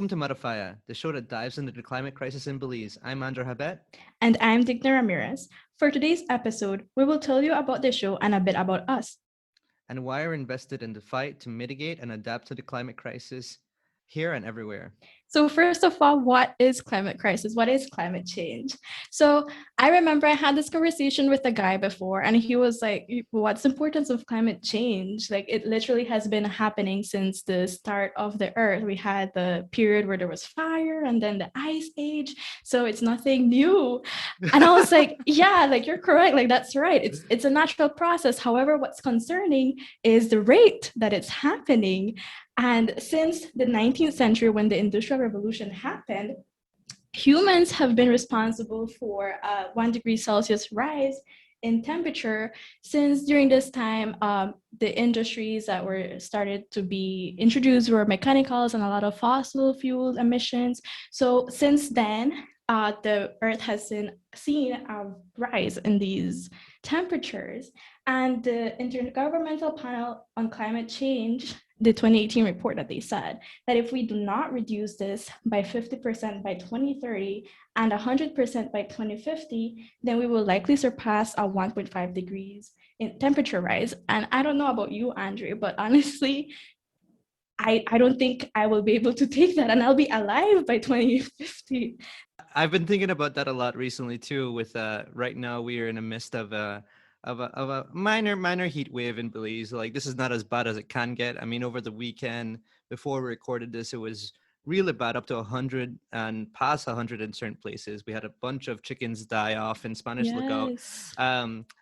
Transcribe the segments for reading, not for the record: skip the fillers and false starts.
Welcome to Mada Fyah, the show that dives into the climate crisis in Belize. I'm Andre Habet. And I'm Digna Ramirez. For today's episode, we will tell you about the show and a bit about us. And why we're invested in the fight to mitigate and adapt to the climate crisis here and everywhere. So, first of all, what is climate crisis? What is climate change? So, I remember I had this conversation with a guy before, and he was like, what's the importance of climate change? Like, it literally has been happening since the start of the earth. We had the period where there was fire and then the ice age. So, it's nothing new. And I was like, yeah, like, you're correct. Like, that's right. It's a natural process. However, what's concerning is the rate that it's happening. And since the 19th century, when the Industrial Revolution happened, humans have been responsible for a 1 degree Celsius rise in temperature. Since during this time, the industries that were started to be introduced were mechanicals and a lot of fossil fuel emissions. So since then, the Earth has seen a rise in these temperatures. And the Intergovernmental Panel on Climate Change, the 2018 report that they said that if we do not reduce this by 50% by 2030 and 100% by 2050, then we will likely surpass a 1.5 degrees in temperature rise. And I don't know about you, Andre, but honestly, I don't think I will be able to take that, and I'll be alive by 2050. I've been thinking about that a lot recently too. With right now we are in the midst of a minor heat wave in Belize. Like, this is not as bad as it can get. I mean, over the weekend before we recorded this, it was really bad, up to 100 and past 100 in certain places. We had a bunch of chickens die off in Spanish Lookout.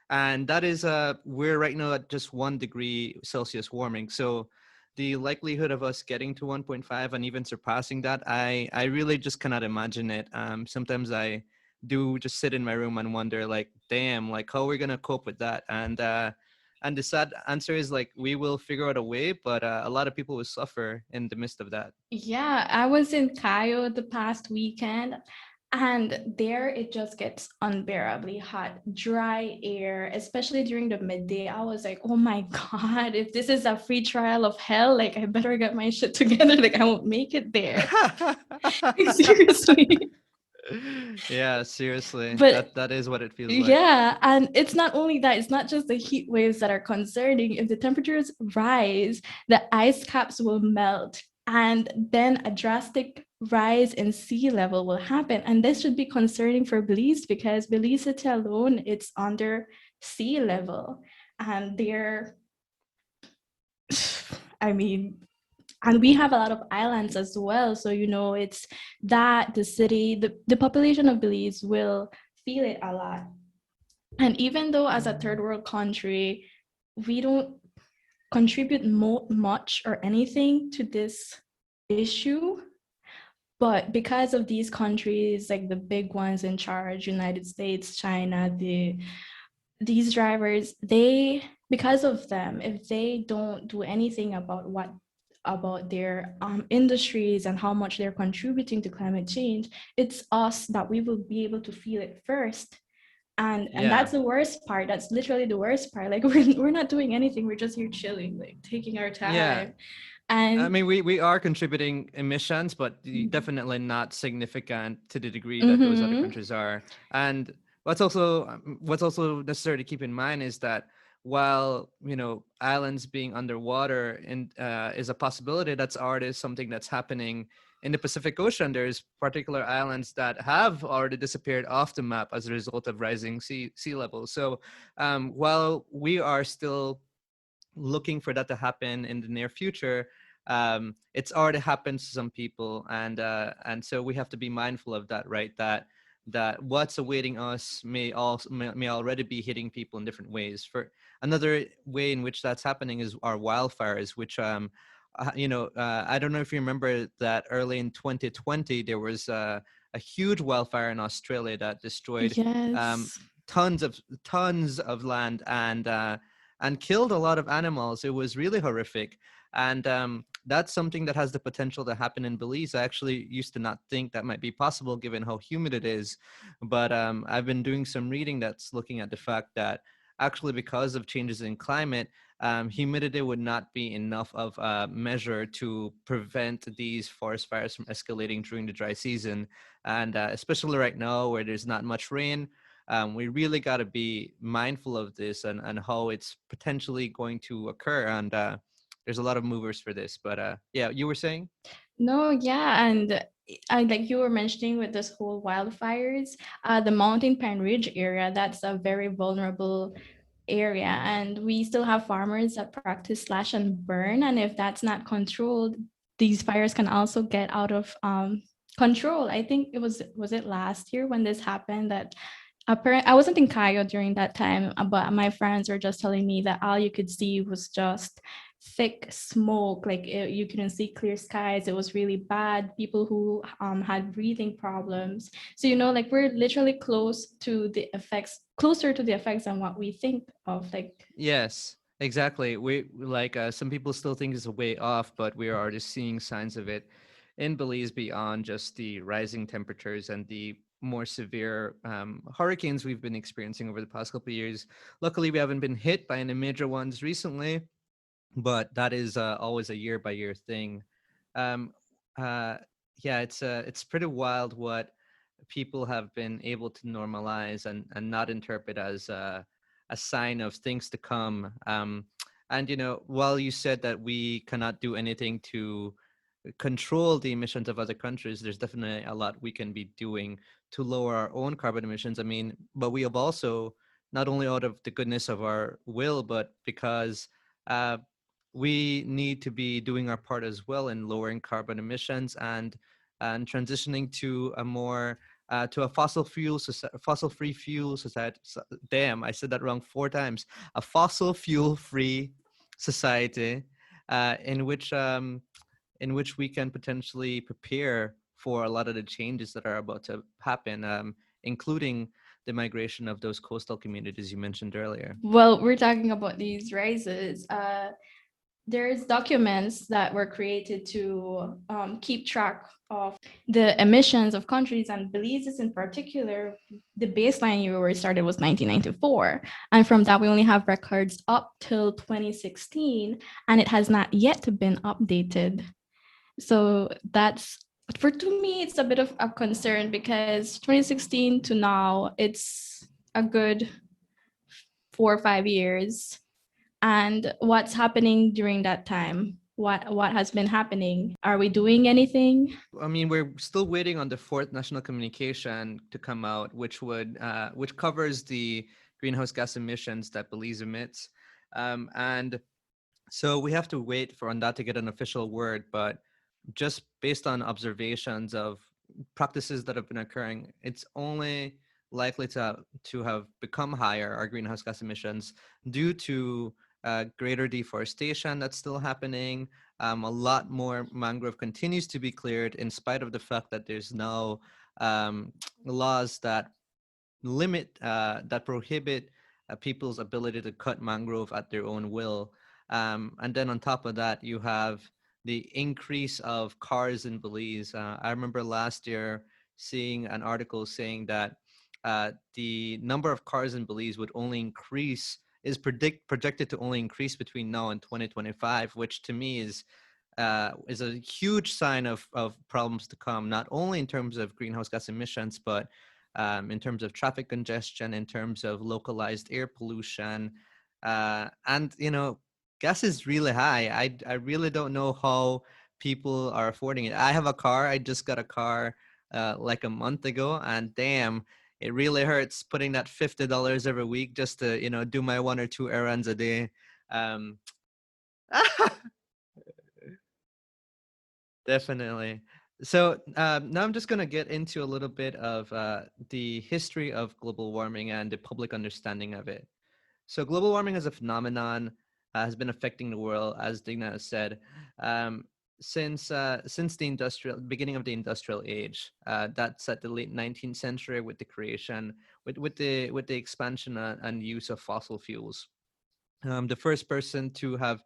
And that is we're right now at just 1 degree Celsius warming. So the likelihood of us getting to 1.5 and even surpassing that, I really just cannot imagine it. Sometimes I do just sit in my room and wonder, like, damn, like, how are we gonna cope with that? And the sad answer is, like, we will figure out a way, but a lot of people will suffer in the midst of that. Yeah, I was in Cayo the past weekend, and there it just gets unbearably hot, dry air, especially during the midday. I was like, oh my God, if this is a free trial of hell, like, I better get my shit together. Like, I won't make it there. Seriously. Yeah, seriously. But That is what it feels like. yeah, and it's not only that, it's not just the heat waves that are concerning. If the temperatures rise, the ice caps will melt, and then a drastic rise in sea level will happen. And this should be concerning for Belize, because Belize City alone, it's under sea level. And they're, I mean, and we have a lot of islands as well. So, it's that the city, the population of Belize will feel it a lot. And even though as a third world country, we don't contribute much or anything to this issue, but because of these countries, like the big ones in charge, United States, China, these drivers, because of them, if they don't do anything about their industries and how much they're contributing to climate change, it's us that we will be able to feel it first. And that's the worst part. That's literally the worst part. Like, we're not doing anything. We're just here chilling, like, taking our time. Yeah. And I mean, we are contributing emissions, but definitely not significant to the degree that those other countries are. And what's also necessary to keep in mind is that while, islands being underwater is a possibility, that's already something that's happening in the Pacific Ocean. There's particular islands that have already disappeared off the map as a result of rising sea levels. So while we are still looking for that to happen in the near future, it's already happened to some people, and so we have to be mindful of that, right? That what's awaiting us may already be hitting people in different ways. For another way in which that's happening is our wildfires, which I don't know if you remember that early in 2020 there was a huge wildfire in Australia that destroyed tons of land and killed a lot of animals. It was really horrific. And that's something that has the potential to happen in Belize. I actually used to not think that might be possible given how humid it is. But I've been doing some reading that's looking at the fact that actually, because of changes in climate, humidity would not be enough of a measure to prevent these forest fires from escalating during the dry season. And especially right now where there's not much rain, we really got to be mindful of this and how it's potentially going to occur. And there's a lot of movers for this. But yeah, you were saying? No, yeah, and I like you were mentioning with this whole wildfires, the Mountain Pine Ridge area, that's a very vulnerable area, and we still have farmers that practice slash and burn, and if that's not controlled, these fires can also get out of control. I think it was it last year when this happened that apparently I wasn't in Cayo during that time, but my friends were just telling me that all you could see was just thick smoke. Like you couldn't see clear skies. It was really bad. People who had breathing problems. So like we're literally closer to the effects than what we think of. Like Yes, exactly. We like some people still think it's a way off, but we are already seeing signs of it in Belize beyond just the rising temperatures and the more severe hurricanes we've been experiencing over the past couple of years. Luckily, we haven't been hit by any major ones recently, but that is always a year by year thing. Um, uh, yeah, it's pretty wild what people have been able to normalize and not interpret as a sign of things to come. And while you said that we cannot do anything to control the emissions of other countries, there's definitely a lot we can be doing to lower our own carbon emissions. I mean, but we have also, not only out of the goodness of our will, but because uh, we need to be doing our part as well in lowering carbon emissions and transitioning to a more to a fossil free fuel society. Damn, I said that wrong 4 times. A fossil fuel free society, in which we can potentially prepare for a lot of the changes that are about to happen, including the migration of those coastal communities you mentioned earlier. well, we're talking about these rises. There's documents that were created to keep track of the emissions of countries, and Belize in particular. The baseline year where it started was 1994, and from that we only have records up till 2016, and it has not yet been updated. So that's, for to me it's a bit of a concern because 2016 to now it's a good 4 or 5 years, and what's happening during that time, what has been happening, are we doing anything? I mean, we're still waiting on the fourth national communication to come out, which covers the greenhouse gas emissions that Belize emits, and so we have to wait for on that to get an official word. But just based on observations of practices that have been occurring, it's only likely to have become higher, our greenhouse gas emissions, due to greater deforestation that's still happening. A lot more mangrove continues to be cleared, in spite of the fact that there's now laws that that prohibit people's ability to cut mangrove at their own will. And then on top of that, you have the increase of cars in Belize. I remember last year seeing an article saying that the number of cars in Belize would only increase, is projected to only increase between now and 2025, which to me is a huge sign of problems to come, not only in terms of greenhouse gas emissions, but in terms of traffic congestion, in terms of localized air pollution. And, gas is really high. I really don't know how people are affording it. I have a car. I just got a car like a month ago, and damn, it really hurts putting that $50 every week just to, do my 1 or 2 errands a day. Um, Definitely. So now I'm just going to get into a little bit of the history of global warming and the public understanding of it. So global warming as a phenomenon has been affecting the world, as Digna has said, um, since the industrial beginning of the industrial age. That's at the late 19th century with the creation, with the expansion and use of fossil fuels. The first person to have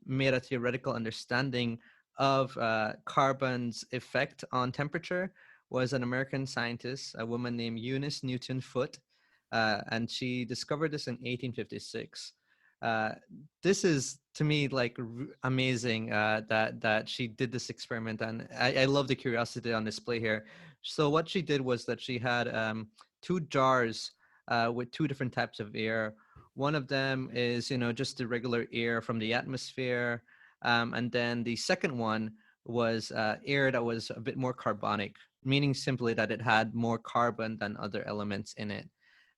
made a theoretical understanding of carbon's effect on temperature was an American scientist, a woman named Eunice Newton Foote, and she discovered this in 1856. uh, this is to me like amazing that she did this experiment, and I love the curiosity on display here. So what she did was that she had two jars with two different types of air. One of them is, just the regular air from the atmosphere, and then the second one was air that was a bit more carbonic, meaning simply that it had more carbon than other elements in it.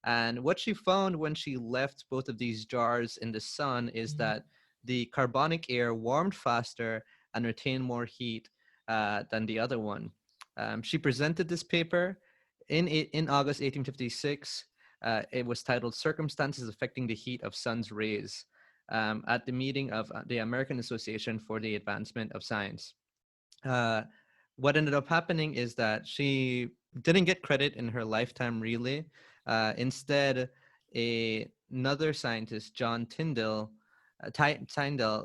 And what she found when she left both of these jars in the sun is that the carbonic air warmed faster and retained more heat than the other one. She presented this paper in August 1856. It was titled "Circumstances Affecting the Heat of Sun's Rays" at the meeting of the American Association for the Advancement of Science. Uh, what ended up happening is that she didn't get credit in her lifetime, really. Instead, another scientist, John Tyndall,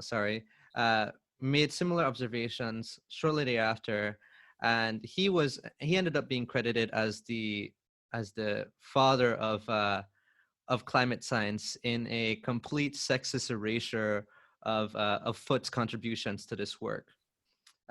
sorry, uh, made similar observations shortly thereafter, and he ended up being credited as the father of climate science in a complete sexist erasure of Foote's contributions to this work.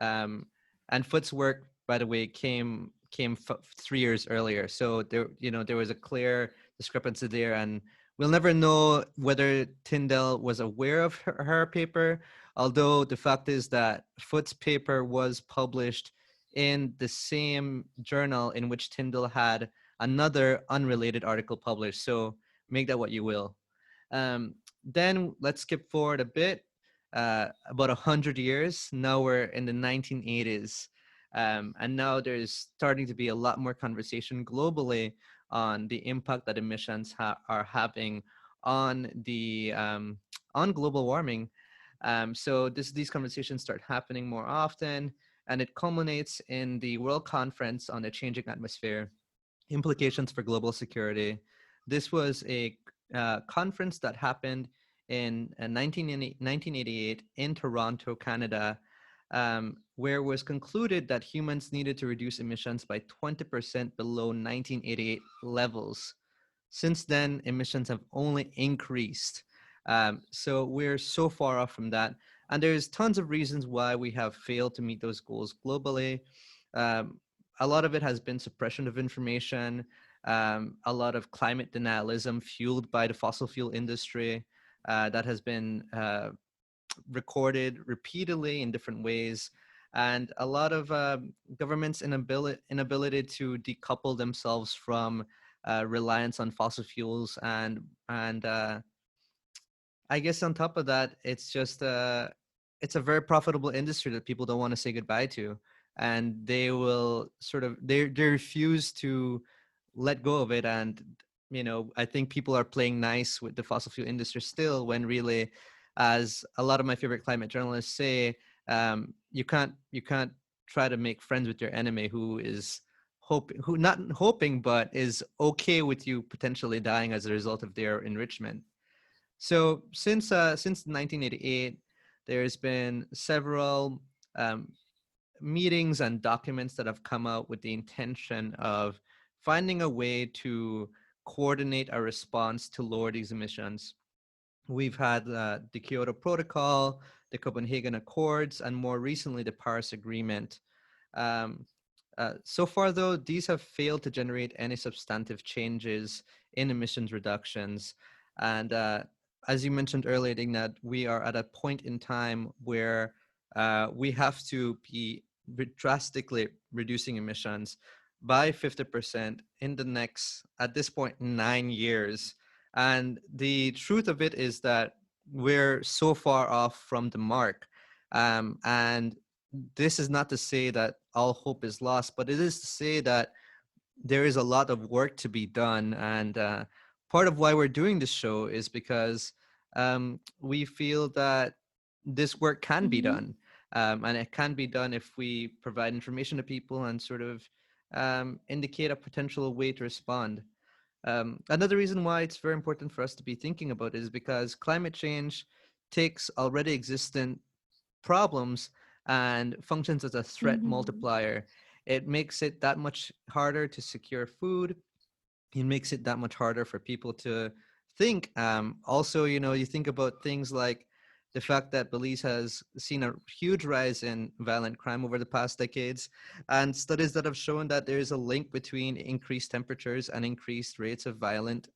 Um, and Foote's work, by the way, came 3 years earlier. So there was a clear discrepancy there, and we'll never know whether Tyndall was aware of her paper. Although the fact is that Foote's paper was published in the same journal in which Tyndall had another unrelated article published. So make that what you will. Then let's skip forward a bit, about 100 years. Now we're in the 1980s, and now there's starting to be a lot more conversation globally on the impact that emissions are having on on global warming. So these conversations start happening more often, and it culminates in the World Conference on the Changing Atmosphere: Implications for Global Security. This was a conference that happened in 1988 in Toronto, Canada, where it was concluded that humans needed to reduce emissions by 20% below 1988 levels. Since then, emissions have only increased. So we're so far off from that. And there's tons of reasons why we have failed to meet those goals globally. Um, a lot of it has been suppression of information, a lot of climate denialism fueled by the fossil fuel industry that has been recorded repeatedly in different ways, and a lot of governments' inability to decouple themselves from reliance on fossil fuels, and I guess on top of that, it's a very profitable industry that people don't want to say goodbye to, and they will they refuse to let go of it. And I think people are playing nice with the fossil fuel industry still, when really, as a lot of my favorite climate journalists say, you can't try to make friends with your enemy who not hoping but is okay with you potentially dying as a result of their enrichment. So since 1988, there's been several um, meetings and documents that have come out with the intention of finding a way to coordinate a response to lower these emissions. We've had the Kyoto Protocol, the Copenhagen Accords, and more recently the Paris Agreement. Um, so far, though, these have failed to generate any substantive changes in emissions reductions. And as you mentioned earlier, Digna, we are at a point in time where we have to be drastically reducing emissions by 50% in the next, at this point, 9 years. And the truth of it is that we're so far off from the mark. And this is not to say that all hope is lost, but it is to say that there is a lot of work to be done. And part of why we're doing this show is because we feel that this work can be Mm-hmm. done. And it can be done if we provide information to people and sort of indicate a potential way to respond. Another reason why it's very important for us to be thinking about it is because climate change takes already existent problems and functions as a threat Mm-hmm. multiplier. It makes it that much harder to secure food. It makes it that much harder for people to think. Also, you think about things like the fact that Belize has seen a huge rise in violent crime over the past decades, and studies that have shown that there is a link between increased temperatures and increased rates of violent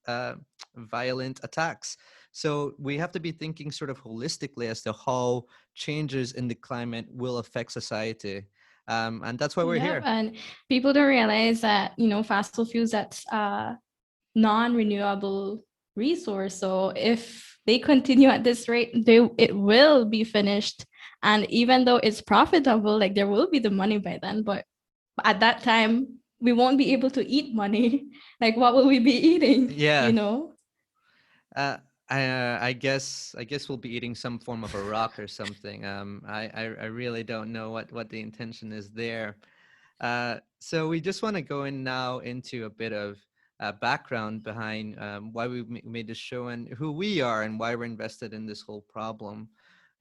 attacks. So we have to be thinking sort of holistically as to how changes in the climate will affect society. And that's why we're Yep, here. and people don't realize that, fossil fuels, that's non-renewable resource. So if they continue at this rate, it will be finished. And even though it's profitable, like there will be the money by then, but at that time we won't be able to eat money. Like what will we be eating? Yeah. Uh, I guess we'll be eating some form of a rock or something. I really don't know what the intention is there. So we just want to go in now into a bit of background behind why we made this show and who we are and why we're invested in this whole problem.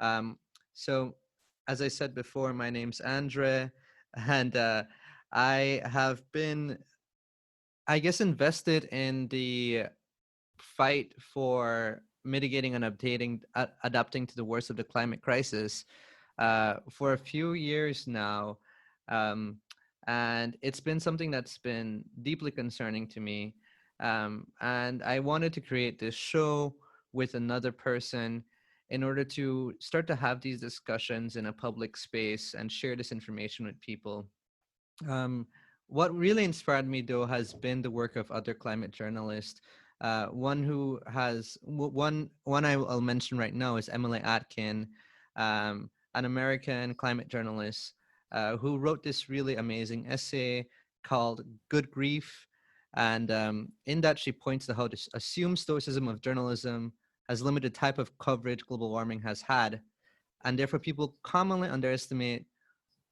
Um, so, as I said before, my name's Andre, and I have been, I guess, invested in the fight for mitigating and adapting to the worst of the climate crisis for a few years now. Um, and it's been something that's been deeply concerning to me. And I wanted to create this show with another person in order to start to have these discussions in a public space and share this information with people. um, what really inspired me, though, has been the work of other climate journalists. One who has one I'll mention right now is Emily Atkin, an American climate journalist who wrote this really amazing essay called "Good Grief," and in that she points to how this assumed stoicism of journalism has limited type of coverage global warming has had, and therefore people commonly underestimate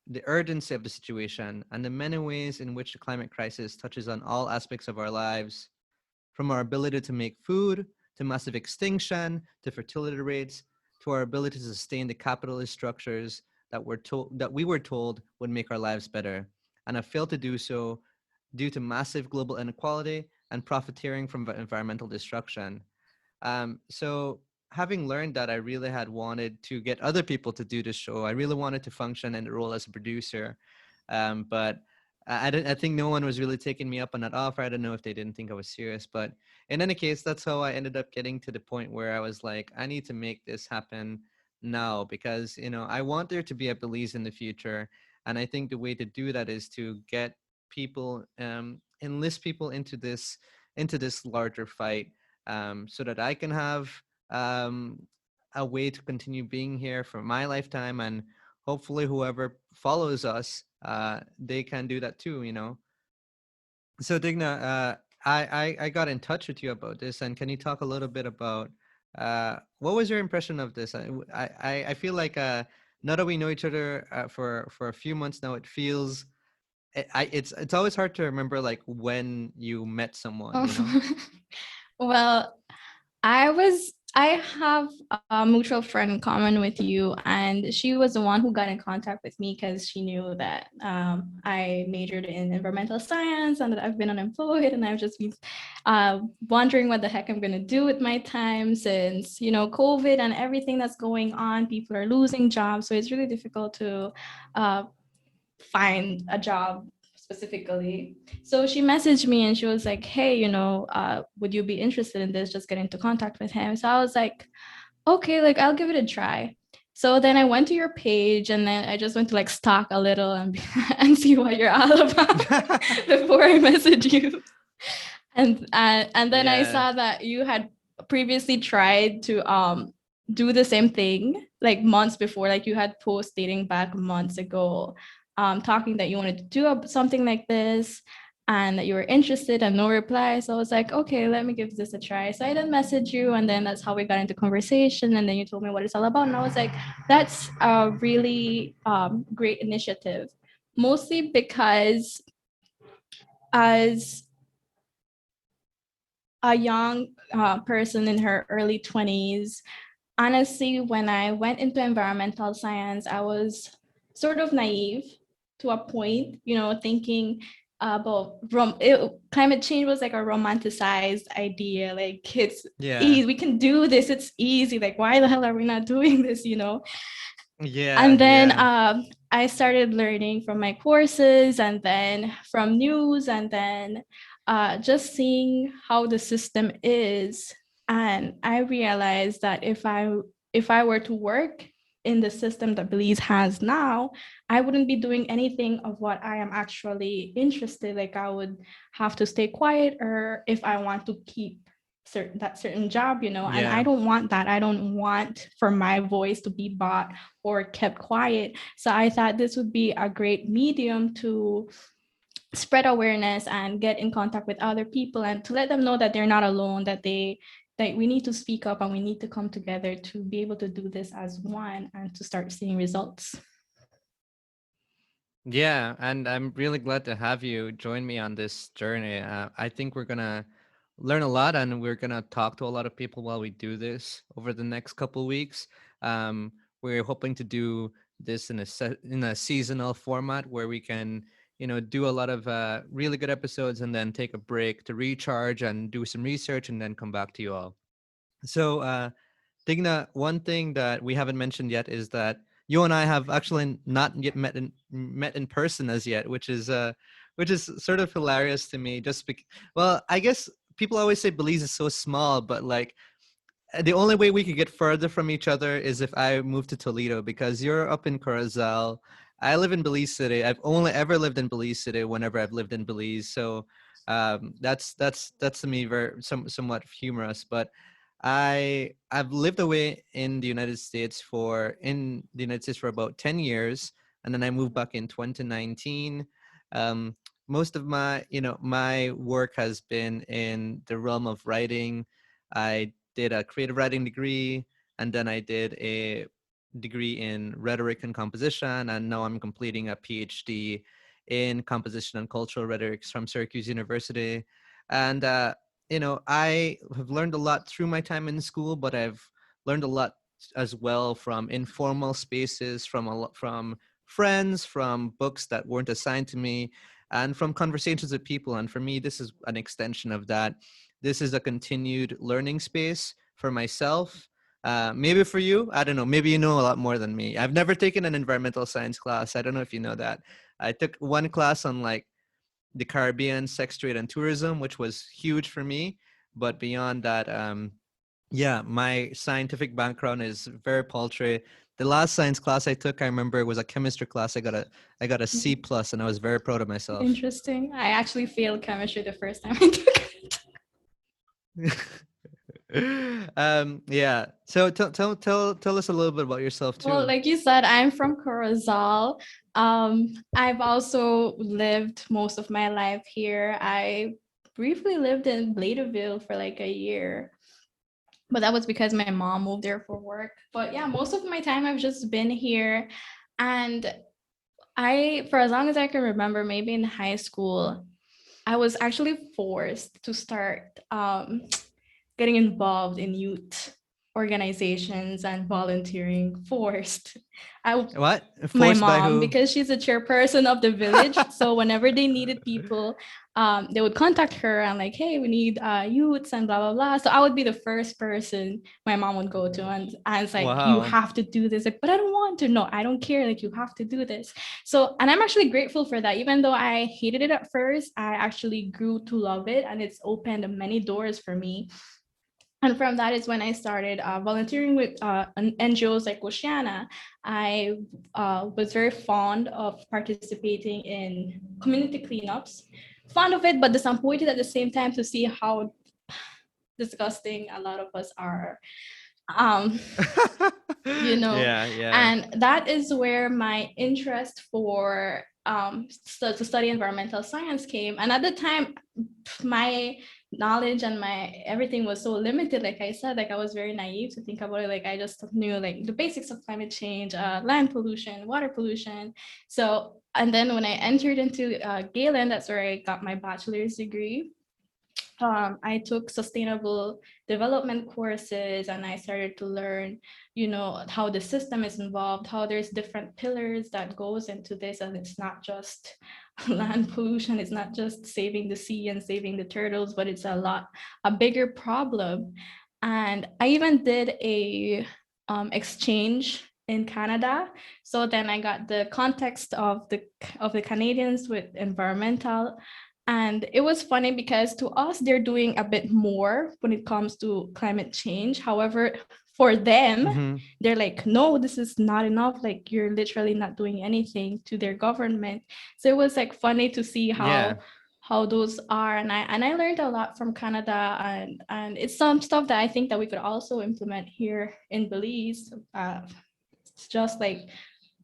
the urgency of the situation and the many ways in which the climate crisis touches on all aspects of our lives, from our ability to make food, to massive extinction, to fertility rates, to our ability to sustain the capitalist structures that we were told would make our lives better, and have failed to do so due to massive global inequality and profiteering from environmental destruction. So having learned that, I really had wanted to get other people to do this show. I really wanted to function in the role as a producer, but I think no one was really taking me up on that offer. I don't know if they didn't think I was serious, but in any case, that's how I ended up getting to the point where I was like, I need to make this happen now because I want there to be a Belize in the future, and I think the way to do that is to get people, enlist people into this larger fight, so that I can have um, a way to continue being here for my lifetime, and hopefully whoever follows us, they can do that too. So Digna, I got in touch with you about this, and can you talk a little bit about what was your impression of this? I feel like now that we know each other for a few months now, it feels it's always hard to remember like when you met someone. Well, I have a mutual friend in common with you, and she was the one who got in contact with me because she knew that I majored in environmental science and that I've been unemployed, and I've just been wondering what the heck I'm gonna do with my time since COVID and everything that's going on. People are losing jobs, so it's really difficult to find a job specifically. So she messaged me and she was like, hey, would you be interested in this? Just get into contact with him. So I was like, okay, like I'll give it a try. So then I went to your page and then I just went to like stalk a little and see what you're all about before I message you. And then I Yeah. saw that you had previously tried to do the same thing like months before, like you had posts dating back months ago, talking that you wanted to do something like this and that you were interested and no reply. So I was like, okay, let me give this a try. So I then messaged you and then that's how we got into conversation. And then you told me what it's all about. And I was like, that's a really great initiative, mostly because as a young person in her early 20s, honestly, when I went into environmental science, I was sort of naive to a point, thinking but climate change was like a romanticized idea. Like it's Yeah. easy, we can do this. It's easy. Like why the hell are we not doing this? You know. Yeah. And then Yeah. I started learning from my courses, and then from news, and then just seeing how the system is. And I realized that if I were to work in the system that Belize has now, I wouldn't be doing anything of what I am actually interested. Like I would have to stay quiet, or if I want to keep certain job, and I Yeah. don't want that. I don't want for my voice to be bought or kept quiet. So I thought this would be a great medium to spread awareness and get in contact with other people, and to let them know that they're not alone, that we need to speak up and we need to come together to be able to do this as one and to start seeing results. Yeah, and I'm really glad to have you join me on this journey. I think we're gonna learn a lot, and we're gonna talk to a lot of people while we do this over the next couple weeks. We're hoping to do this in a seasonal format where we can, do a lot of really good episodes and then take a break to recharge and do some research and then come back to you all. So, Digna, one thing that we haven't mentioned yet is that you and I have actually not yet met in person as yet, which is sort of hilarious to me. Well, I guess people always say Belize is so small, but like the only way we could get further from each other is if I move to Toledo, because you're up in Corozal. I live in Belize City. I've only ever lived in Belize City whenever I've lived in Belize. So that's to me somewhat humorous. But I've lived away in the United States for about 10 years, and then I moved back in 2019. Um, Most of my work has been in the realm of writing. I did a creative writing degree, and then I did a degree in rhetoric and composition, and now I'm completing a PhD in composition and cultural rhetorics from Syracuse University. And I have learned a lot through my time in school, but I've learned a lot as well from informal spaces, from friends, from books that weren't assigned to me, and from conversations with people. And for me, this is an extension of that. This is a continued learning space for myself. Maybe for you, I don't know. Maybe you know a lot more than me. I've never taken an environmental science class. I don't know if you know that. I took one class on like the Caribbean, sex trade, and tourism, which was huge for me. But beyond that, yeah, my scientific background is very paltry. The last science class I took, I remember, was a chemistry class. I got a C plus, and I was very proud of myself. Interesting. I actually failed chemistry the first time I took it. Yeah. So tell us a little bit about yourself Well, too. like you said, I'm from Corozal. I've also lived most of my life here. I briefly lived in Bladeville for like a year, but that was because my mom moved there for work. But yeah, most of my time I've just been here. And for as long as I can remember, maybe in high school, I was actually forced to start getting involved in youth organizations and volunteering. Forced. I What? My Forced by mom, who? because she's a chairperson of the village, so whenever they needed people, they would contact her and like, hey, we need youths and blah blah blah. So I would be the first person my mom would go to, and it's like, you Wow. have to do this. Like, but I don't want to. No, I don't care. Like, you have to do this. So, and I'm actually grateful for that. Even though I hated it at first, I actually grew to love it, and it's opened many doors for me. And from that is when I started volunteering with NGOs like Oceana. I was very fond of participating in community cleanups. Fond of it, but disappointed at the same time to see how disgusting a lot of us are. Um, you know, Yeah, yeah. and that is where my interest for to study environmental science came. And at the time, my knowledge and my everything was so limited. Like I said, like I was very naive to think about it. Like I just knew like the basics of climate change, land pollution, water pollution. And then when I entered into Galen, that's where I got my bachelor's degree. I took sustainable development courses, and I started to learn, how the system is involved, how there's different pillars that goes into this, and it's not just land pollution, it's not just saving the sea and saving the turtles, but it's a bigger problem. And I even did a exchange in Canada. So then I got the context of the Canadians with environmental. And it was funny because to us, they're doing a bit more when it comes to climate change. However, for them, Mm-hmm. they're like, no, this is not enough. Like, you're literally not doing anything to their government. So it was like funny to see Yeah. how those are. And I learned a lot from Canada, and it's some stuff that I think that we could also implement here in Belize. It's just like,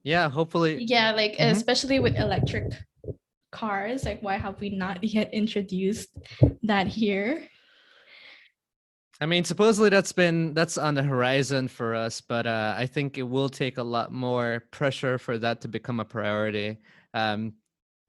Yeah. Hopefully. yeah, like Mm-hmm. especially with electric cars, like why have we not yet introduced that here? I mean, supposedly that's on the horizon for us, but I think it will take a lot more pressure for that to become a priority. Um,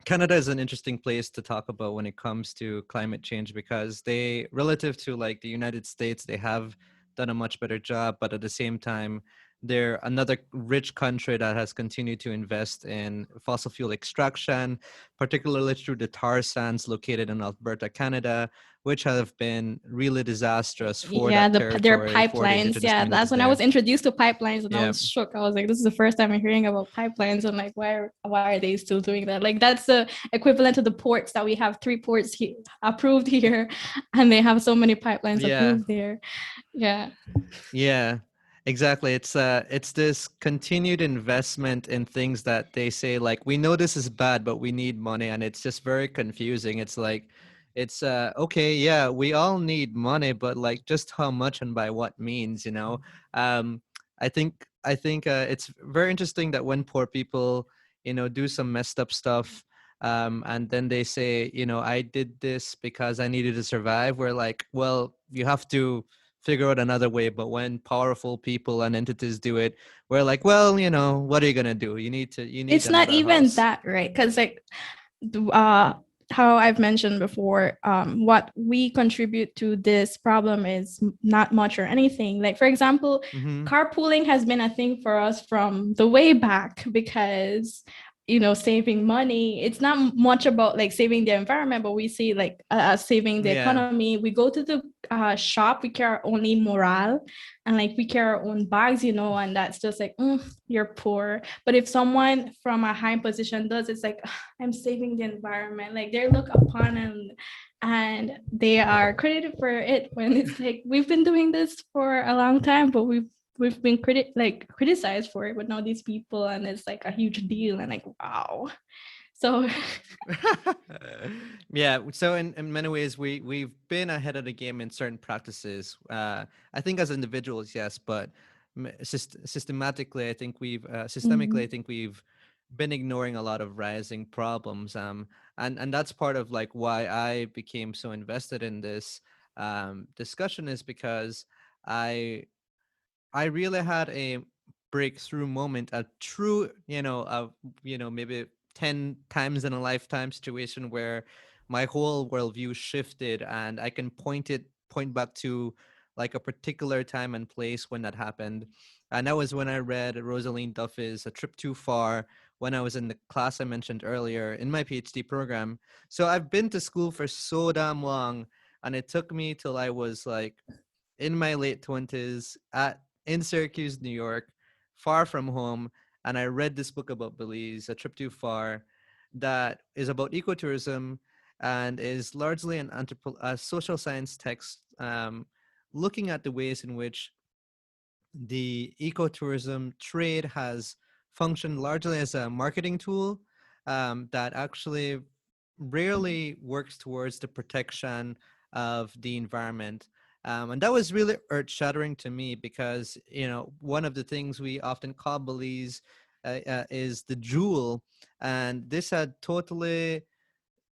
Canada is an interesting place to talk about when it comes to climate change because they, relative to like the United States, they have done a much better job, but at the same time, they're another rich country that has continued to invest in fossil fuel extraction, particularly through the tar sands located in Alberta, Canada, which have been really disastrous for Yeah, that their territory, for the pipelines. indigenous Yeah, that's communities when I there. was introduced to pipelines, and I Yeah. was shook. I was like, this is the first time I'm hearing about pipelines. I'm like, why are they still doing that? Like, that's the equivalent to the ports that we have 3 ports approved here, and they have so many pipelines Yeah. approved there. Yeah. Yeah, exactly. It's this continued investment in things that they say like we know this is bad, but we need money, and it's just very confusing. It's like it's okay, yeah, we all need money, but like just how much and by what means, you know? Um I think it's very interesting that when poor people, do some messed up stuff, and then they say, I did this because I needed to survive. We're like, well, you have to figure out another way. But when powerful people and entities do it, we're like, well, what are you gonna do? You need It's not another even house. that, right? Because like, uh how I've mentioned before, what we contribute to this problem is not much or anything. Like, for example, Mm-hmm. carpooling has been a thing for us from the way back because, saving money. It's not much about like saving the environment, but we see like saving the Yeah. economy. We go to the shop, we carry only morale, and like we carry our own bags, and that's just like, you're poor. But if someone from a high position does, it's like, I'm saving the environment. Like, they're looked upon, and they are credited for it, when it's like, we've been doing this for a long time, but we've been criticized for it. But now these people, and it's like a huge deal, and like, wow. So Yeah, so in many ways we've been ahead of the game in certain practices. I think as individuals, yes, but systematically I think mhm. we've been ignoring a lot of rising problems. And that's part of like why I became so invested in this discussion, is because I I really had a breakthrough moment, a true, maybe 10 times in a lifetime situation where my whole worldview shifted, and I can point back to like a particular time and place when that happened. And that was when I read Rosaline Duffy's A Trip Too Far, when I was in the class I mentioned earlier in my PhD program. So I've been to school for so damn long, and it took me till I was like in my late 20s at in Syracuse, New York, far from home, and I read this book about Belize, A Trip Too Far, that is about ecotourism and is largely a social science text, looking at the ways in which the ecotourism trade has functioned largely as a marketing tool, that actually rarely works towards the protection of the environment. And that was really earth shattering to me because, one of the things we often call Belize is the jewel. And this had totally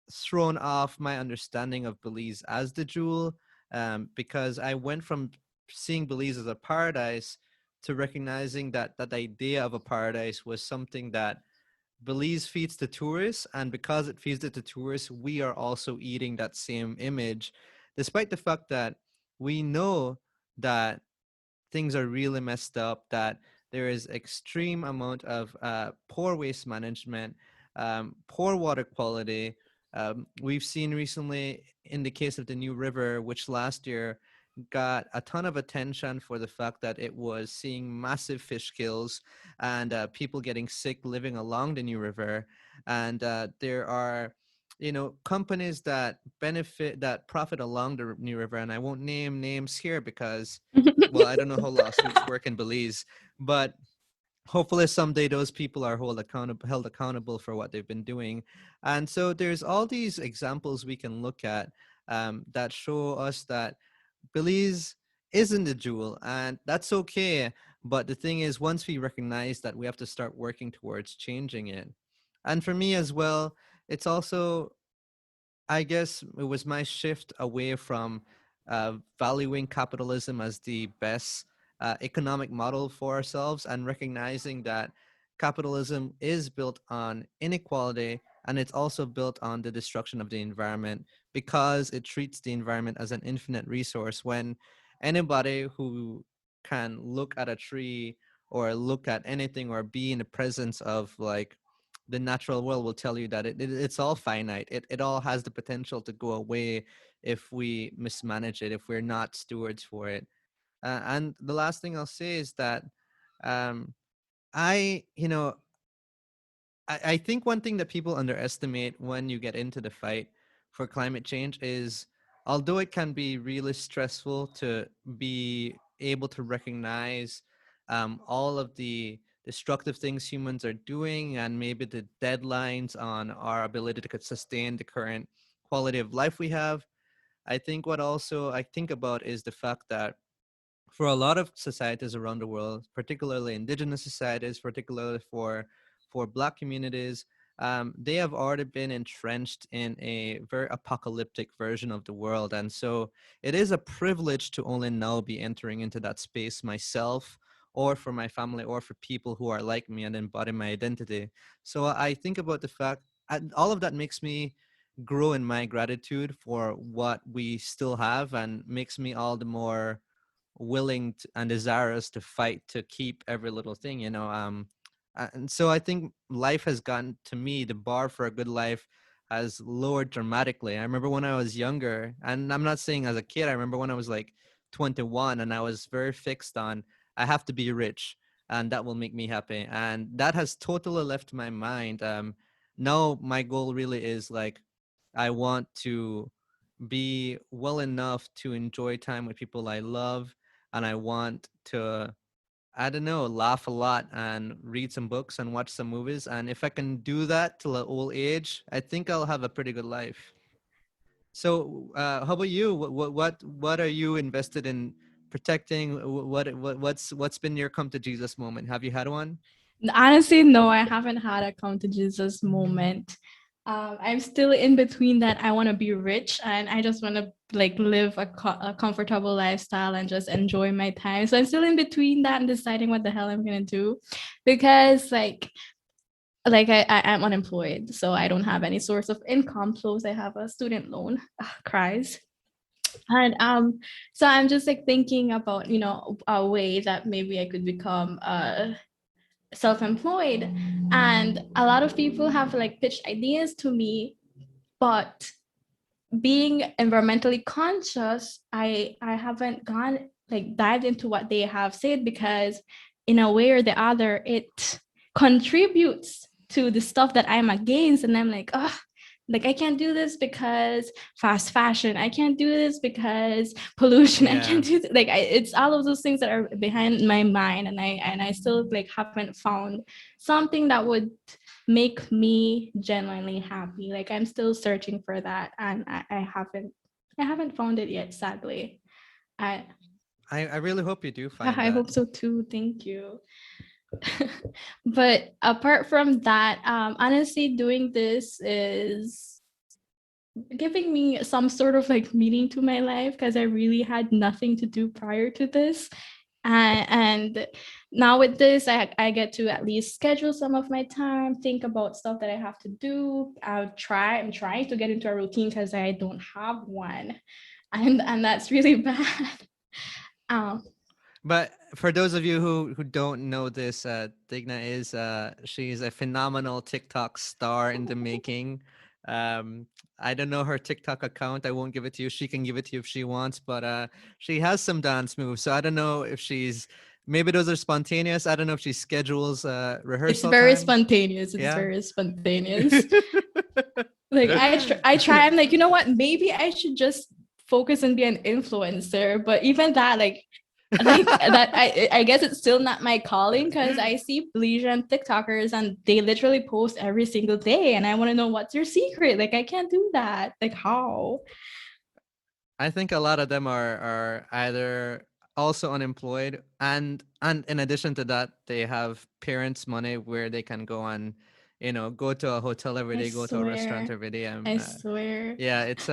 thrown off my understanding of Belize as the jewel, because I went from seeing Belize as a paradise to recognizing that that idea of a paradise was something that Belize feeds the tourists, and because it feeds it to tourists, we are also eating that same image. despite the fact that we know that things are really messed up, that there is extreme amount of poor waste management, poor water quality. We've seen recently in the case of the New River, which last year got a ton of attention for the fact that it was seeing massive fish kills and people getting sick living along the New River. And there are, companies that profit along the New River. And I won't name names here because, well, I don't know how lawsuits work in Belize, but hopefully someday those people are held accountable for what they've been doing. And so there's all these examples we can look at that show us that Belize isn't a jewel, and that's okay. But the thing is, once we recognize that, we have to start working towards changing it. And for me as well, it's also, I guess it was my shift away from valuing capitalism as the best economic model for ourselves and recognizing that capitalism is built on inequality and it's also built on the destruction of the environment because it treats the environment as an infinite resource when anybody who can look at a tree or look at anything or be in the presence of like the natural world will tell you that it's all finite. It all has the potential to go away if we mismanage it, if we're not stewards for it. And the last thing I'll say is that um, I, you know, I think one thing that people underestimate when you get into the fight for climate change is although it can be really stressful to be able to recognize all of the destructive things humans are doing and maybe the deadlines on our ability to sustain the current quality of life we have. I think what also I think about is the fact that for a lot of societies around the world, particularly indigenous societies, particularly for Black communities, they have already been entrenched in a very apocalyptic version of the world, and so it is a privilege to only now be entering into that space myself, or for my family, or for people who are like me and embody my identity. So I think about the fact, and all of that makes me grow in my gratitude for what we still have, and makes me all the more willing and desirous to fight to keep every little thing, and so I think life has gotten to me, the bar for a good life has lowered dramatically. I remember when I was younger, and I'm not saying as a kid, I remember when I was like 21 and I was very fixed on I have to be rich and that will make me happy, and that has totally left my mind. Now my goal really is like I want to be well enough to enjoy time with people I love, and I want to, I don't know, laugh a lot and read some books and watch some movies. And if I can do that till an old age, I think I'll have a pretty good life. So, how about you? What are you invested in protecting? What's been your come to Jesus moment? Have you had one? Honestly, no, I haven't had a come to Jesus moment. I'm still in between that. I want to be rich and I just want to like live a comfortable lifestyle and just enjoy my time. So I'm still in between that and deciding what the hell I'm gonna do, because I'm unemployed, so I don't have any source of income. Plus, I have a student loan. Cries. And so I'm just like thinking about a way that maybe I could become self-employed, and a lot of people have like pitched ideas to me, but being environmentally conscious, I haven't gone like dived into what they have said, because in a way or the other it contributes to the stuff that I'm against, and I'm like, oh, like I can't do this because fast fashion, I can't do this because pollution, I Yeah. can't do like it's all of those things that are behind my mind, and I still like haven't found something that would make me genuinely happy. Like I'm still searching for that, and I haven't found it yet, sadly. I I really hope you do yeah, find I that. hope so too. Thank you. But apart from that, honestly, doing this is giving me some sort of like meaning to my life, because I really had nothing to do prior to this. And now with this, I get to at least schedule some of my time, think about stuff that I have to do. I'm trying to get into a routine because I don't have one. and that's really bad. um But for those of you who don't know this, Digna is she's a phenomenal TikTok star in the making. Um, I don't know her TikTok account. I won't give it to you. She can give it to you if she wants, but she has some dance moves. So I don't know if she's maybe those are spontaneous. I don't know if she schedules it's rehearsal very time. spontaneous. It's Yeah. very spontaneous. Like I try. I'm like, you know what? Maybe I should just focus and be an influencer. But even that, like that, I guess it's still not my calling because I see Belizean TikTokers and they literally post every single day, and I want to know what's your secret. Like I can't do that. Like how? I think a lot of them are either also unemployed and in addition to that they have parents' money where they can go and go to a hotel every I day, go to a restaurant swear. every day. I swear. Yeah, it's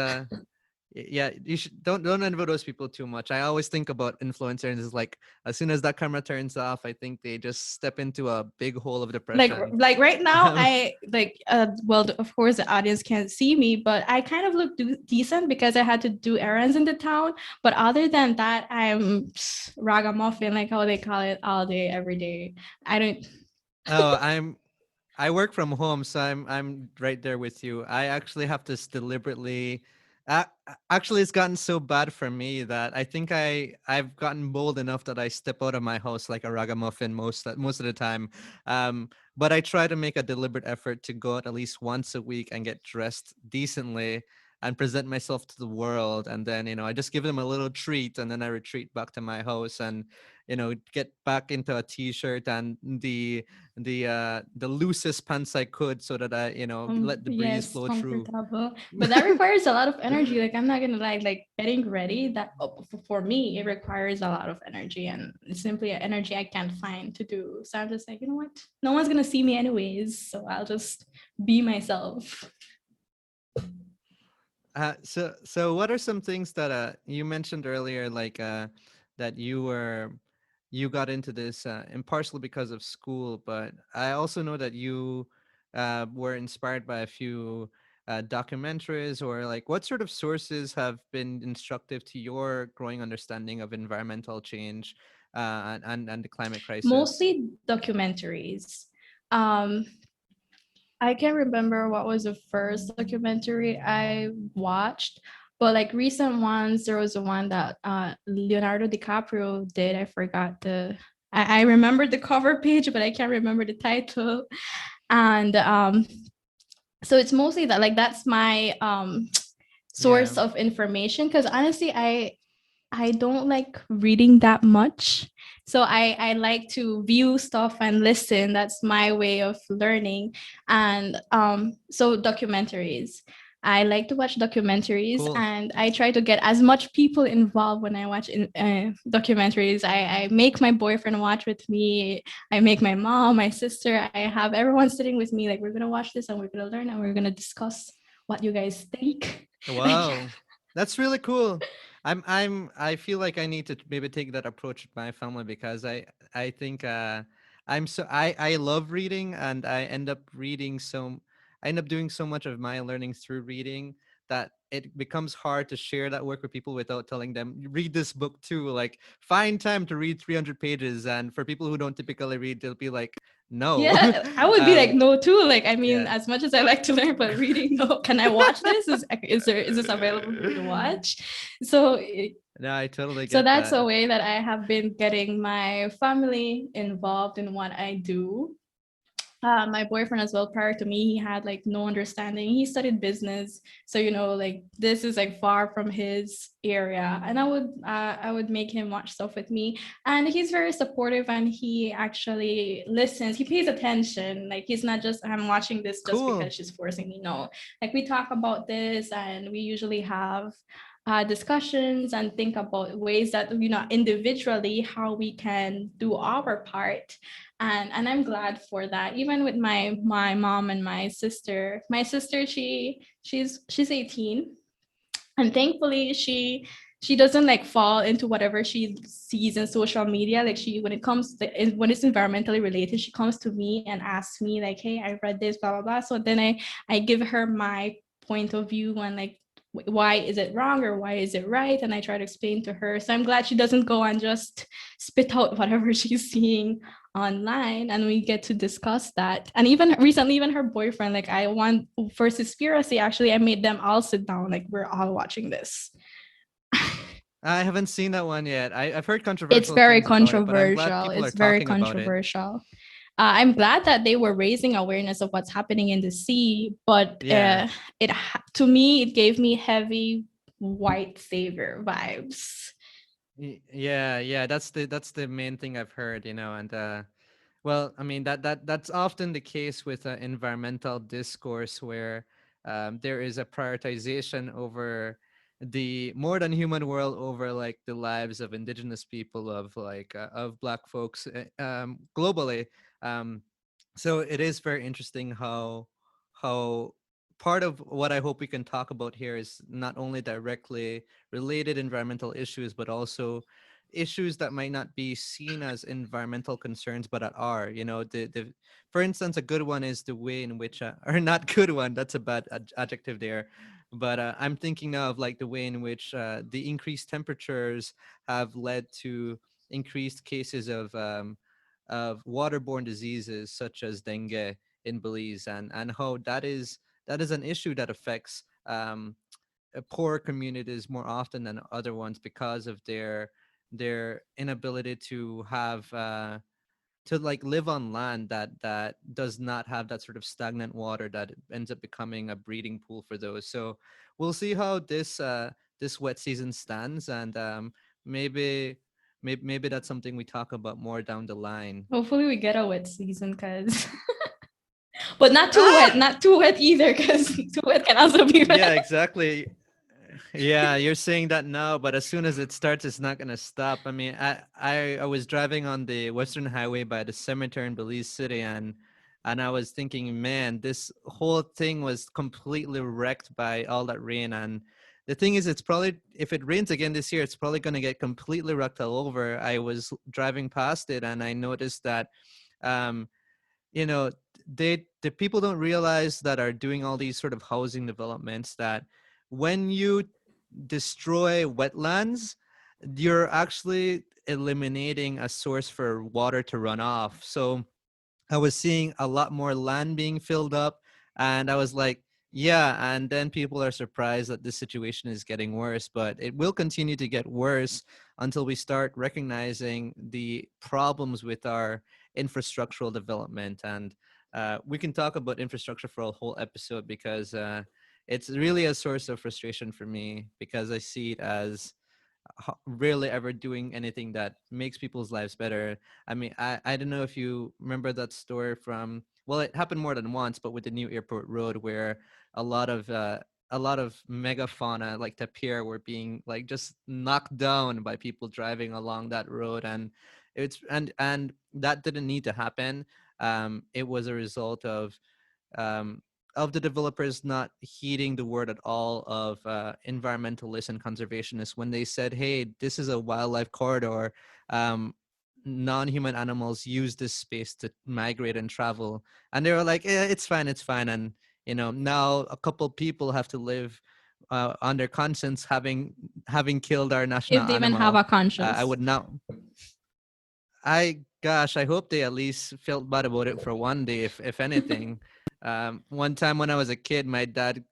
yeah, you should don't envy those people too much. I always think about influencers as like as soon as that camera turns off, I think they just step into a big hole of depression. Like right now I like well of course the audience can't see me, but I kind of look decent because I had to do errands in the town, but other than that I'm ragamuffin, like how they call it, all day every day. I don't. Oh, I work from home, so I'm right there with you. I actually have to deliberately. Actually, it's gotten so bad for me that I think I've gotten bold enough that I step out of my house like a ragamuffin most of the time. But I try to make a deliberate effort to go out at least once a week and get dressed decently and present myself to the world. And then I just give them a little treat, and then I retreat back to my house and get back into a t-shirt and the loosest pants I could so that I let the breeze Yes, flow through. comfortable, but that requires a lot of energy. Like I'm not gonna lie, like getting ready, that for me it requires a lot of energy, and it's simply an energy I can't find to do. So I'm just like, you know what, no one's gonna see me anyways, so I'll just be myself. So what are some things that you mentioned earlier, like that you got into this and partially because of school, but I also know that you were inspired by a few documentaries, or like what sort of sources have been instructive to your growing understanding of environmental change and the climate crisis? Mostly documentaries. um I can't remember what was the first documentary I watched, but like recent ones, there was a one that Leonardo DiCaprio did. I forgot I remembered the cover page, but I can't remember the title. And so it's mostly that, like that's my Yeah, source of information. Because honestly, I don't like reading that much. So I like to view stuff and listen. That's my way of learning. And so documentaries. I like to watch documentaries, cool. and I try to get as much people involved when I watch documentaries. I make my boyfriend watch with me. I make my mom, my sister. I have everyone sitting with me. Like we're gonna watch this and we're gonna learn and we're gonna discuss what you guys think. Like Wow. That's really cool. I feel like I need to maybe take that approach with my family because I think I love reading, and I end up doing so much of my learning through reading that it becomes hard to share that work with people without telling them read this book too. Like find time to read 300 pages, and for people who don't typically read, they'll be like no. yeah, I would be like um no too. Like I mean, yeah. as much as I like to learn, but reading, no. Can I watch this? Is this available for me to watch? So No, I totally so get that's that. a way that I have been getting my family involved in what I do. My boyfriend as well, prior to me, he had like no understanding. He studied business, so like this is like far from his area, and I would make him watch stuff with me, and he's very supportive, and he actually listens. He pays attention. Like he's not just, I'm watching this just Cool. because she's forcing me. No, like we talk about this, and we usually have discussions and think about ways that individually how we can do our part. And I'm glad for that. Even with my mom and my sister, she's 18, and thankfully she doesn't like fall into whatever she sees in social media. Like she, when it comes to, when it's environmentally related, she comes to me and asks me like, hey, I read this, blah blah blah. So then I give her my point of view, and like why is it wrong or why is it right? And I try to explain to her. So I'm glad she doesn't go and just spit out whatever she's seeing online, and we get to discuss that. And even recently, even her boyfriend, like I want for Conspiracy, actually, I made them all sit down, like we're all watching this. I haven't seen that one yet. I've heard It's controversial very things about it, but I'm glad controversial. people are It's very talking about it. controversial. I'm glad that they were raising awareness of what's happening in the sea, but Yeah. to me, it gave me heavy white savior vibes. Yeah, that's the main thing I've heard, and well, I mean that's often the case with environmental discourse where there is a prioritization over the more than human world over like the lives of indigenous people of black folks globally. Um, so it is very interesting how part of what I hope we can talk about here is not only directly related environmental issues, but also issues that might not be seen as environmental concerns but that are, the for instance, a good one is the way in which or not good one, that's a bad adjective there, but I'm thinking now of like the way in which the increased temperatures have led to increased cases of waterborne diseases such as dengue in Belize, and how that is an issue that affects poor communities more often than other ones because of their inability to have to like live on land that does not have that sort of stagnant water that ends up becoming a breeding pool for those. So we'll see how this wet season stands, and maybe maybe that's something we talk about more down the line. Hopefully, we get a wet season, cause but Ah! not too wet either, cause too wet can also be Yeah, bad. exactly. Yeah, you're saying that now, but as soon as it starts, it's not gonna stop. I mean, I was driving on the Western Highway by the cemetery in Belize City, and I was thinking, man, this whole thing was completely wrecked by all that rain. And the thing is, it's probably if it rains again this year, it's probably gonna get completely wrecked all over. I was driving past it, and I noticed that um, you know the people don't realize that are doing all these sort of housing developments that when you destroy wetlands, you're actually eliminating a source for water to run off. So I was seeing a lot more land being filled up, and I was like, yeah. And then people are surprised that this situation is getting worse, but it will continue to get worse until we start recognizing the problems with our infrastructural development. And we can talk about infrastructure for a whole episode because it's really a source of frustration for me because I see it as rarely ever doing anything that makes people's lives better. I mean, I don't know if you remember that story from, well, it happened more than once, but with the new airport road where a lot of uh, a lot of megafauna like tapir were being like just knocked down by people driving along that road, and and that didn't need to happen. It was a result um, of the developers not heeding the word at all of environmentalists and conservationists when they said, "Hey, this is a wildlife corridor. Um, non-human animals use this space to migrate and travel," and they were like, "Yeah, it's fine, it's fine." And now a couple people have to live on their conscience, having killed our national If they even have animal. a I conscience. would not. Gosh, I hope they at least felt bad about it for one day, if anything. One time when I was a kid, my dad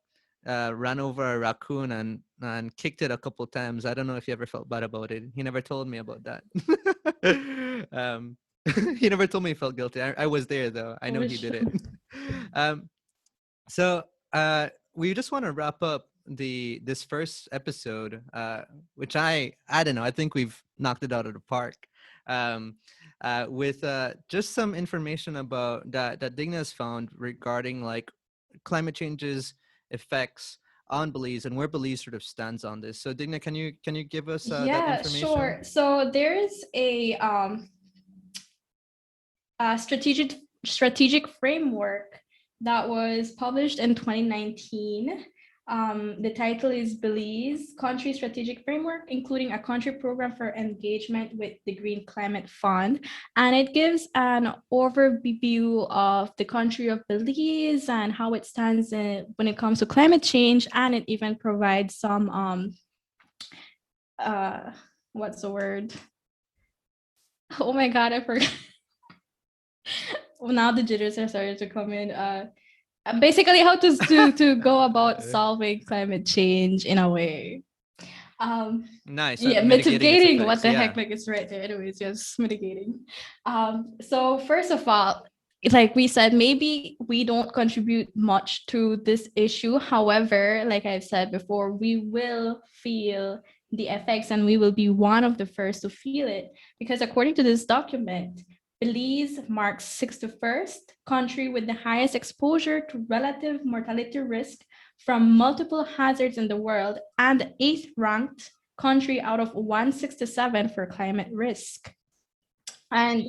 ran over a raccoon and kicked it a couple times. I don't know if he ever felt bad about it. He never told me about that. um, he never told me he felt guilty. I was there though. I know For he did sure. it. um, so we just want to wrap up this first episode, which I don't know. I think we've knocked it out of the park. Um, with just some information about that Digna has found regarding like climate change's effects on Belize and where Belize sort of stands on this. So Digna, can you give us that Yeah, information? sure. So there is a strategic framework that was published in 2019, The title is Belize Country Strategic Framework, including a country program for engagement with the Green Climate Fund. And it gives an overview of the country of Belize and how it stands when it comes to climate change. And it even provides some, what's the word? Oh my God, I forgot. Well, now the jitters are starting to come in. Basically how to go about solving climate change in a way. Nice. Yeah, Mitigating its mitigating, what effects. the Yeah. heck, like it's right there. Anyways, just mitigating. So first of all, like we said, maybe we don't contribute much to this issue. However, like I've said before, we will feel the effects and we will be one of the first to feel it. Because according to this document, Belize marks 61st country with the highest exposure to relative mortality risk from multiple hazards in the world and 8th ranked country out of 167 for climate risk. And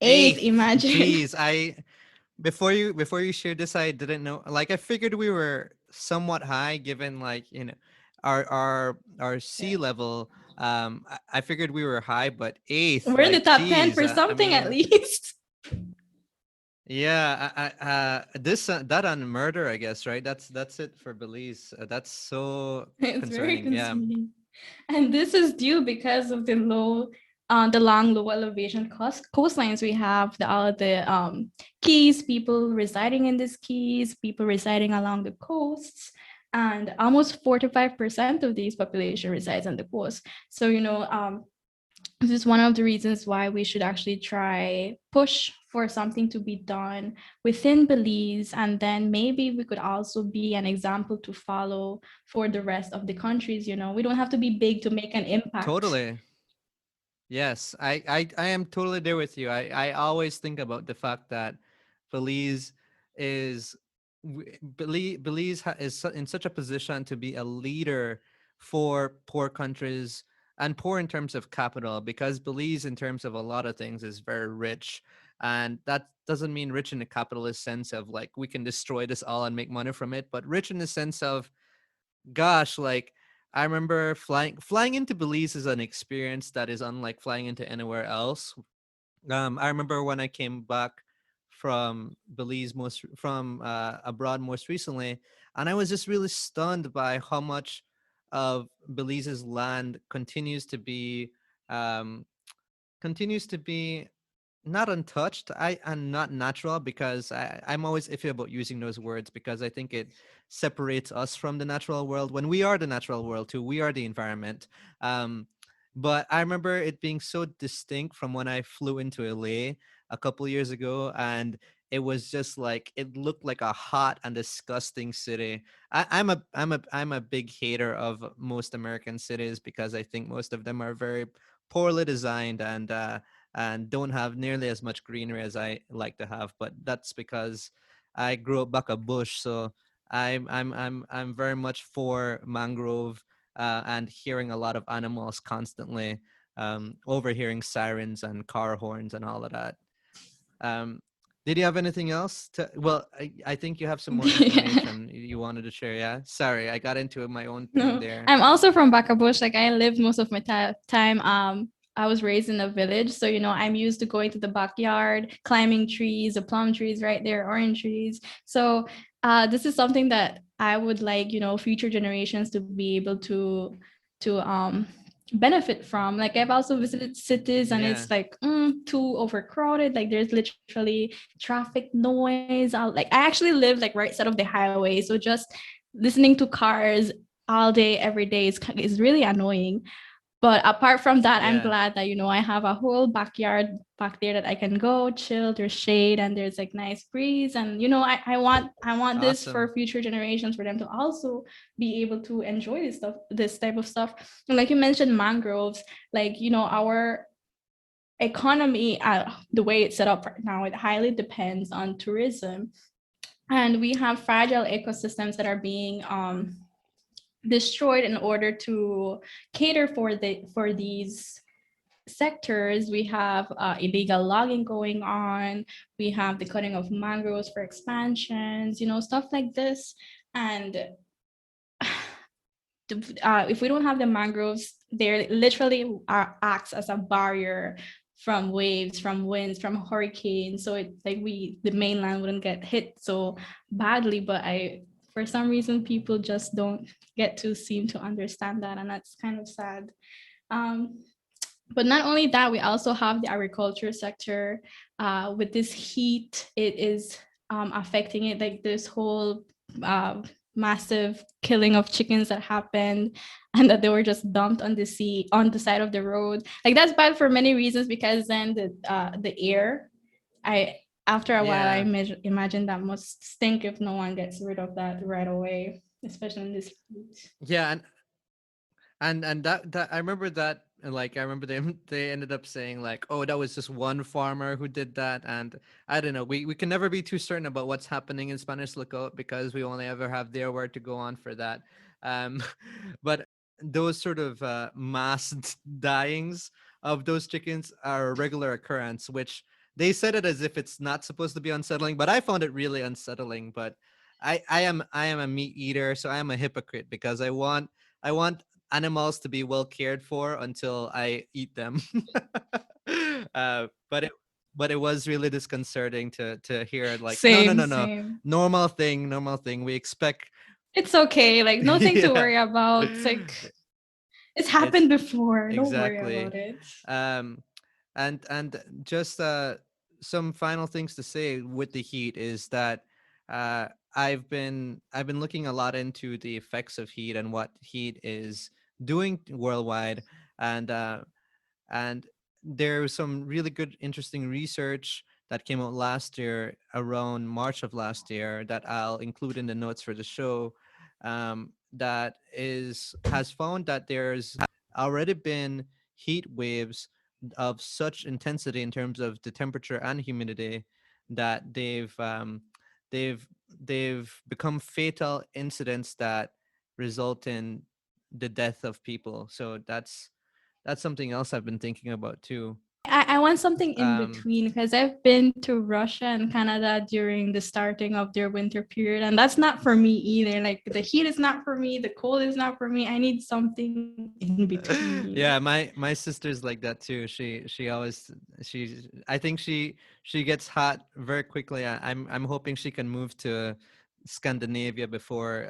8th, imagine. Jeez, before you shared this, I didn't know. Like, I figured we were somewhat high given, like, our sea level. I figured we were high, but 8th, we're in the like, top 10 for geez, something at least. Yeah, this that on murder, I guess, right? That's it for Belize. That's so It's very concerning. Yeah, concerning. And this is due because of the long low elevation coastlines we have, all the keys, people residing in these keys, people residing along the coasts, and almost 45% of these population resides on the coast. So this is one of the reasons why we should actually push for something to be done within Belize, and then maybe we could also be an example to follow for the rest of the countries. We don't have to be big to make an impact. totally. Yes, I am totally there with you. I always think about the fact that Belize is Belize is in such a position to be a leader for poor countries, and poor in terms of capital, because Belize in terms of a lot of things is very rich, and that doesn't mean rich in the capitalist sense of like we can destroy this all and make money from it, but rich in the sense of, gosh, like, I remember flying into Belize is an experience that is unlike flying into anywhere else. I remember when I came back from Belize from abroad most recently, and I was just really stunned by how much of Belize's land um, continues to be not untouched, and not natural, because I'm always iffy about using those words, because I think it separates us from the natural world when we are the natural world too. We are the environment. But I remember it being so distinct from when I flew into LA a couple years ago, and it was just like it looked like a hot and disgusting city. I'm a big hater of most American cities, because I think most of them are very poorly designed, and don't have nearly as much greenery as I like to have. But that's because I grew up back a bush, so I'm very much for mangrove, and hearing a lot of animals constantly, overhearing sirens and car horns and all of that. Um, did you have anything else well, I think you have some more information you wanted to share. Yeah, sorry, I got into my own thing there. I'm also from Bush. Like, I lived most of my time. I was raised in a village, so I'm used to going to the backyard, climbing trees, the plum trees right there, orange trees. So this is something that I would like future generations to be able to benefit from. Like, I've also visited cities, and it's like too overcrowded. Like, there's literally traffic noise. I actually live like right side of the highway, so just listening to cars all day every day is really annoying. But apart from that, I'm glad that I have a whole backyard back there that I can go chill. There's shade and there's like nice breeze, and I want this for future generations, for them to also be able to enjoy this type of stuff. And like you mentioned, mangroves, like our economy, the way it's set up right now, it highly depends on tourism, and we have fragile ecosystems that are being destroyed in order to cater for these sectors. We have illegal logging going on. We have the cutting of mangroves for expansions, stuff like this. And if we don't have the mangroves, they literally acts as a barrier from waves, from winds, from hurricanes. So it's like the mainland wouldn't get hit so badly. But for some reason, people just don't get to seem to understand that, and that's kind of sad. Um, but not only that, we also have the agriculture sector. With this heat, it is affecting it. Like this whole massive killing of chickens that happened, and that they were just dumped on the sea on the side of the road. Like that's bad for many reasons, because then the air, I after a while I Yeah. imagine that must stink if no one gets rid of that right away, especially in this heat. Yeah, and that I remember that, like I remember they ended up saying like, oh, that was just one farmer who did that. And I don't know, we can never be too certain about what's happening in Spanish Lookout because we only ever have their word to go on for that. um but those sort of mass dyings of those chickens are a regular occurrence, which they said it as if it's not supposed to be unsettling, but I found it really unsettling. But I am a meat eater, so I am a hypocrite because I want animals to be well cared for until I eat them. But it was really disconcerting to hear like, no, no, Same, no, no, same. normal thing. We expect. It's okay. Like nothing to Yeah, worry about. It's like it's it's happened before. Don't worry exactly. about it. Um, and just some final things to say with the heat is that uh, I've been looking a lot into the effects of heat and what heat is doing worldwide, and and there was some really good interesting research that came out last year around March of last year that I'll include in the notes for the show, that is has found that there's already been heat waves of such intensity in terms of the temperature and humidity that they've they've become fatal incidents that result in the death of people. So that's something else I've been thinking about too. I want something in Um, between, because I've been to Russia and Canada during the starting of their winter period, and that's not for me either. Like the heat is not for me, the cold is not for me. I need something in between. yeah, my sister's like that too. She always I think she gets hot very quickly. I'm hoping she can move to Scandinavia before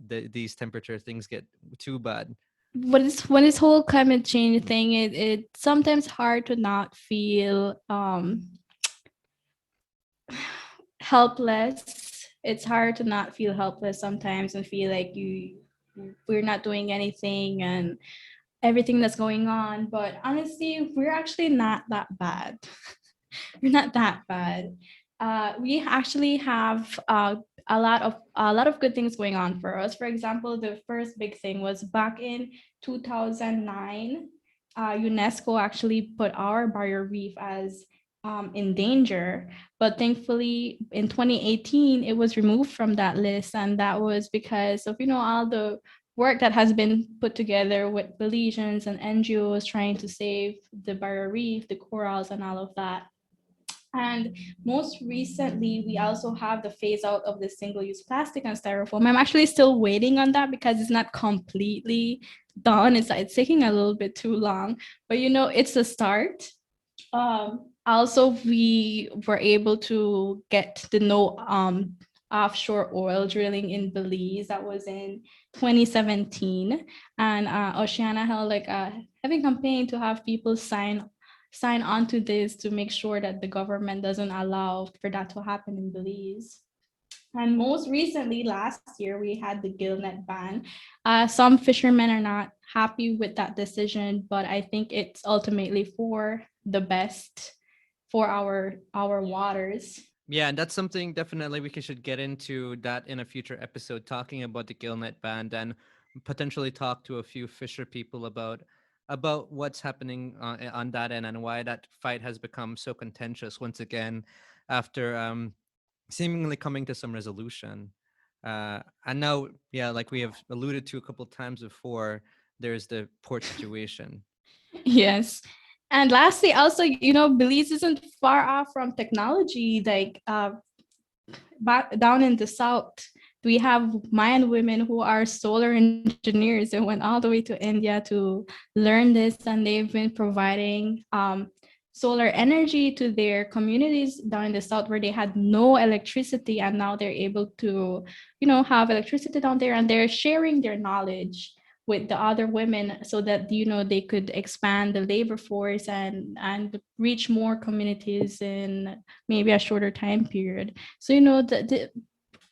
these temperature things get too bad. When this whole climate change thing, it's sometimes hard to not feel helpless. It's hard to not feel helpless sometimes and feel like we're not doing anything and everything that's going on. But honestly, we're actually not that bad. We're not that bad. We actually have a lot of good things going on for us. For example, the first big thing was back in 2009. UNESCO actually put our barrier reef as in danger, but thankfully in 2018 it was removed from that list, and that was because of all the work that has been put together with Belizeans and NGOs trying to save the barrier reef, the corals, and all of that. And most recently, we also have the phase out of the single-use plastic and styrofoam. I'm actually still waiting on that because it's not completely done. It's taking a little bit too long, but it's a start. Also, we were able to get the no offshore oil drilling in Belize. That was in 2017, and Oceana held like a heavy campaign to have people sign on to this to make sure that the government doesn't allow for that to happen in Belize. And most recently, last year, we had the gillnet ban. Some fishermen are not happy with that decision, but I think it's ultimately for the best for our waters. Yeah, and that's something definitely should get into that in a future episode, talking about the Gillnet band and potentially talk to a few fisher people about what's happening on that end and why that fight has become so contentious once again after seemingly coming to some resolution. And now, yeah, like we have alluded to a couple times before, there's the port situation. Yes. And lastly, also, Belize isn't far off from technology. Like back down in the south, We have Mayan women who are solar engineers and went all the way to India to learn this, and they've been providing solar energy to their communities down in the south where they had no electricity, and now they're able to, have electricity down there, and they're sharing their knowledge with the other women so that they could expand the labor force and reach more communities in maybe a shorter time period. So the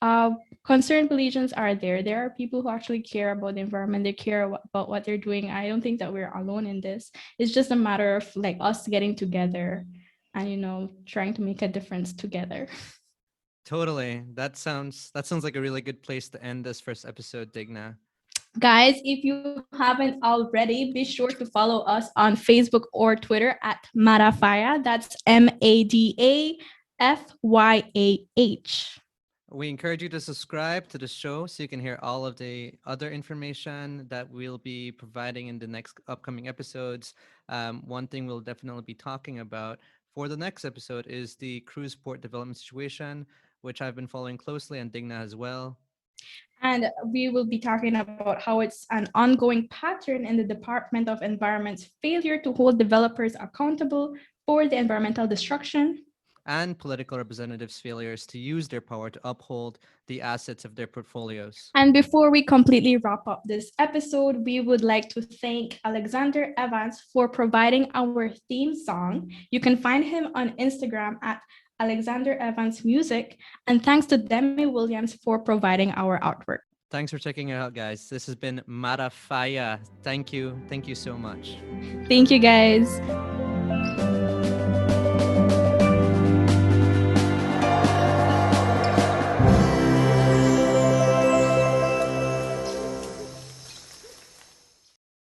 uh, concerned Belizeans are there. There are people who actually care about the environment. They care about what they're doing. I don't think that we're alone in this. It's just a matter of like us getting together and trying to make a difference together. Totally. That sounds like a really good place to end this first episode, Digna. Guys, if you haven't already, be sure to follow us on Facebook or Twitter at Mada Fyah. That's MADAFYAH. We encourage you to subscribe to the show so you can hear all of the other information that we'll be providing in the next upcoming episodes. One thing we'll definitely be talking about for the next episode is the cruise port development situation, which I've been following closely, and Digna as well. And we will be talking about how it's an ongoing pattern in the Department of Environment's failure to hold developers accountable for the environmental destruction. And political representatives' failures to use their power to uphold the assets of their portfolios. And before we completely wrap up this episode, we would like to thank Alexander Evans for providing our theme song. You can find him on Instagram at Alexander Evans Music. And thanks to Demi Williams for providing our artwork. Thanks for checking it out, guys. This has been Mada Fyah. Thank you. Thank you so much. Thank you, guys.